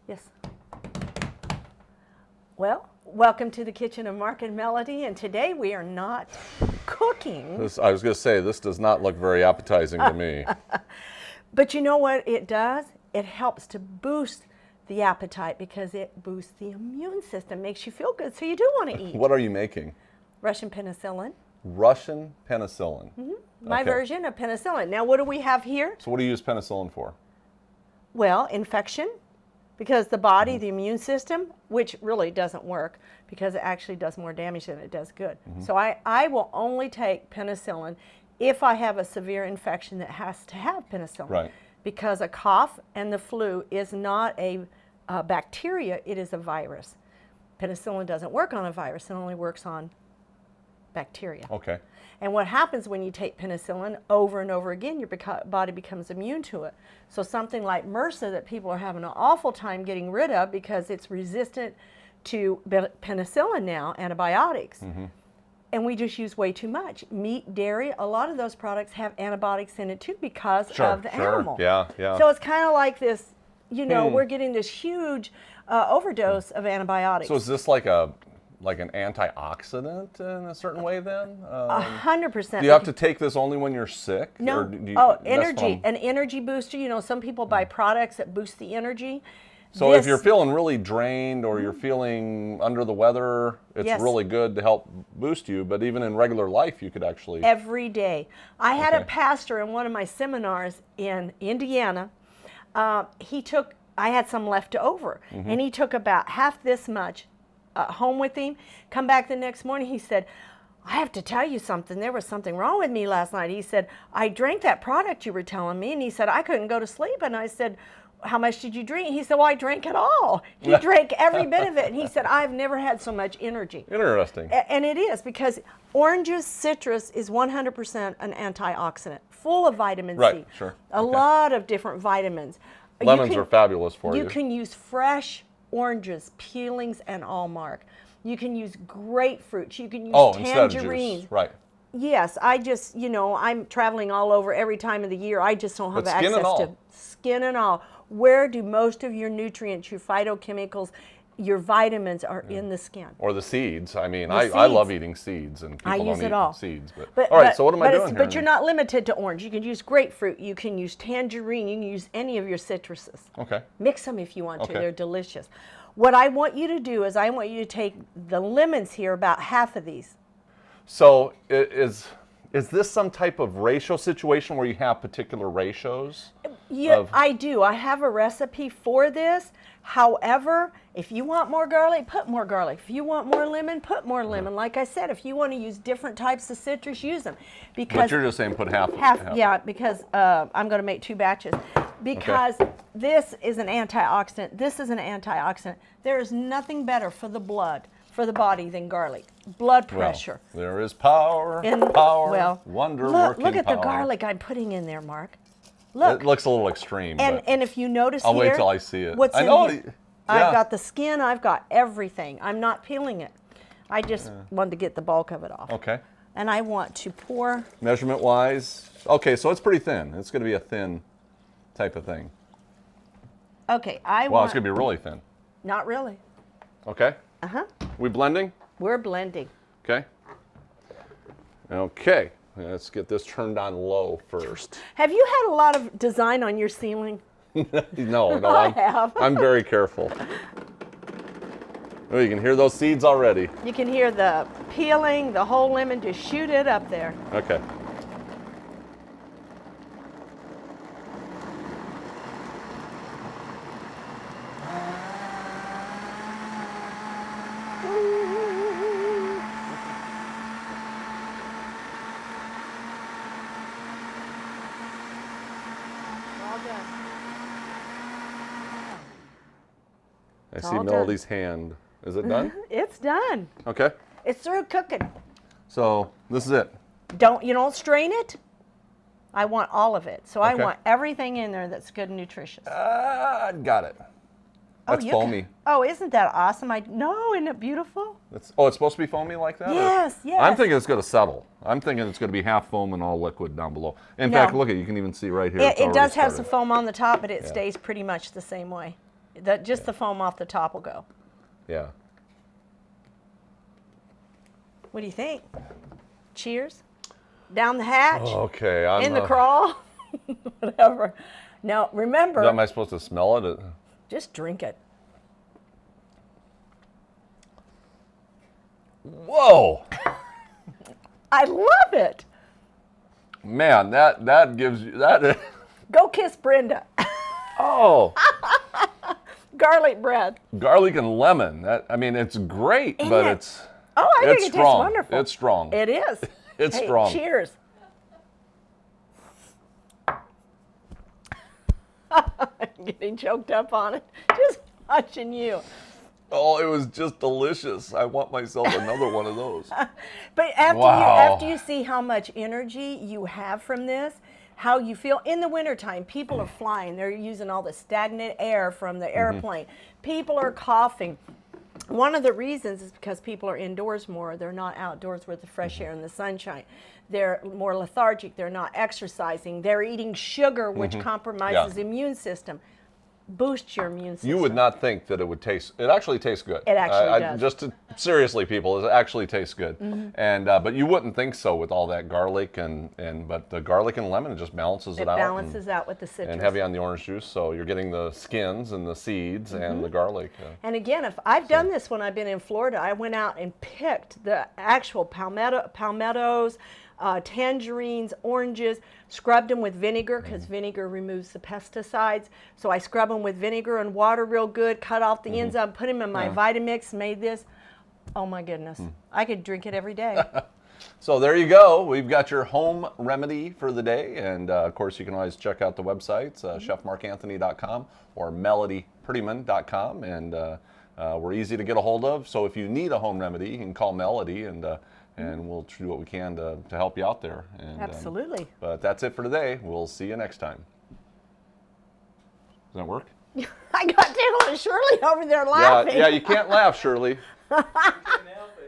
Yes. Well, welcome to the kitchen of Mark and Melody, and today we are not cooking. I was going to say, this does not look very appetizing to me. But you know what it does? It helps to boost the appetite because it boosts the immune system, makes you feel good, so you do want to eat. What are you making? Russian penicillin. Russian penicillin. Mm-hmm. My Okay. version of penicillin. Now, what do we have here? So what do you use penicillin for? Well, infection, because the body, the immune system, which really doesn't work because it actually does more damage than it does good. So I will only take penicillin if I have a severe infection that has to have penicillin. Right. Because a cough and the flu is not a bacteria, it is a virus. Penicillin doesn't work on a virus, it only works on bacteria. Okay. And what happens when you take penicillin over and over again, your body becomes immune to it. So something like MRSA that people are having an awful time getting rid of because it's resistant to penicillin now, antibiotics. And we just use way too much. Meat, dairy, a lot of those products have antibiotics in it too because of the animal. Yeah, yeah. So it's kind of like this, you know, we're getting this huge overdose of antibiotics. So is this like an antioxidant in a certain way then? 100%. Do you have to take this only when you're sick? No. Or do you, Energy. An energy booster. You know, some people buy products that boost the energy. So if you're feeling really drained or you're feeling under the weather, it's Yes. really good to help boost you. But even in regular life, you could actually... Every day. I had a Okay. pastor in one of my seminars in Indiana. I had some left over, and he took about half this much home with him. Come back the next morning, he said, I have to tell you something. There was something wrong with me last night. He said, I drank that product you were telling me, and he said, I couldn't go to sleep. And I said, how much did you drink? He said, well, I drank it all. He drank every bit of it. And he said, I've never had so much energy. Interesting. And it is, because oranges, citrus is 100% an antioxidant, full of vitamin Right, C. sure. A Okay. lot of different vitamins. Lemons are fabulous for you. You can use fresh oranges, peelings and all, Mark. You can use grapefruits. You can use Instead of tangerines. juice. Right. Yes, I just, you know, I'm traveling all over every time of the year. I just don't have But skin access and all. to skin and all. Where do most of your nutrients, your phytochemicals, your vitamins are in the skin? Or the seeds. I mean, The I love seeds. eating seeds, and people I don't use eat it all. seeds. But all right, But- so what am I doing here? But you're not limited to orange. You can use grapefruit. You can use tangerine. You can use any of your citruses. Okay. Mix them if you want to. Okay. They're delicious. What I want you to do is I want you to take the lemons here, about half of these. So is this some type of ratio situation where you have particular ratios? Yeah, I do. I have a recipe for this. However, if you want more garlic, put more garlic. If you want more lemon, put more lemon. Like I said, if you want to use different types of citrus, use them. Because But you're just saying put half. yeah, because I'm going to make 2 batches. Because this is an antioxidant. This is an antioxidant. There is nothing better for the blood, for the body, than garlic. Blood pressure. Well, there is power, wonder-working look at the power. garlic I'm putting in there, Mark. Look. It looks a little extreme. but And if you notice I'll here, wait till I see it. What's I in know. here? Yeah. I've got the skin. I've got everything. I'm not peeling it. I just wanted to get the bulk of it off. Okay. And I want to pour. Measurement-wise, okay, so it's pretty thin. It's going to be a thin type of thing. Okay, Wow, it's going to be really thin. Not really. Okay. We blending? We're blending. Okay. Okay. Let's get this turned on low first. Have you had a lot of design on your ceiling? No, I have. I'm very careful. Oh, you can hear those seeds already. You can hear the peeling, the whole lemon, just shoot it up there. Okay. All done. I see all done. Melody's hand. Is it done? It's done. Okay. It's through cooking. So this is it. You don't strain it. I want all of it. So I Okay. want everything in there that's good and nutritious. Got it. That's you foamy. Oh, isn't that awesome? No, isn't it beautiful? It's supposed to be foamy like that? or- Yes, yes. I'm thinking it's going to settle. I'm thinking it's going to be half foam and all liquid down below. In No. fact, look at you can even see right here. It it's already does have some started. foam on the top, but it Yeah. stays pretty much the same way. Just the foam off the top will go. Yeah. What do you think? Cheers. Down the hatch. Okay. In the crawl. Whatever. Now, remember. Am I supposed to smell it? Just drink it. Whoa. I love it. Man, that gives you that. Go kiss Brenda. Oh. Garlic bread. Garlic and lemon. It's great, but it's. Oh, I think it tastes strong. wonderful. It's strong. It is. It's Hey, strong. Cheers. I'm getting choked up on it. Just watching you. Oh, it was just delicious. I want myself another one of those. But after Wow. after you see how much energy you have from this, how you feel in the wintertime, people are flying. They're using all the stagnant air from the airplane. People are coughing. One of the reasons is because people are indoors more. They're not outdoors with the fresh air and the sunshine. They're more lethargic. They're not exercising. They're eating sugar, which compromises the immune system. Boosts your immune system. You would not think that it would taste. It actually tastes good. It actually does. Seriously, people, it actually tastes good. And but you wouldn't think so with all that garlic but the garlic and lemon, it just balances it out. It balances out with the citrus. And heavy on the orange juice, so you're getting the skins and the seeds and the garlic. And again, if I've done this when I've been in Florida, I went out and picked the actual palmettos, tangerines, oranges, scrubbed them with vinegar because vinegar removes the pesticides. So I scrub them with vinegar and water real good, cut off the ends up, put them in my Vitamix, made this. Oh my goodness. I could drink it every day. So there you go. We've got your home remedy for the day. And of course, you can always check out the websites, chefmarkanthony.com or melodyprettyman.com. And we're easy to get a hold of. So if you need a home remedy, you can call Melody and we'll do what we can to help you out there. And, Absolutely. But that's it for today. We'll see you next time. Does that work? I got Dale and Shirley over there laughing. Yeah, you can't laugh, Shirley. Couldn't help it.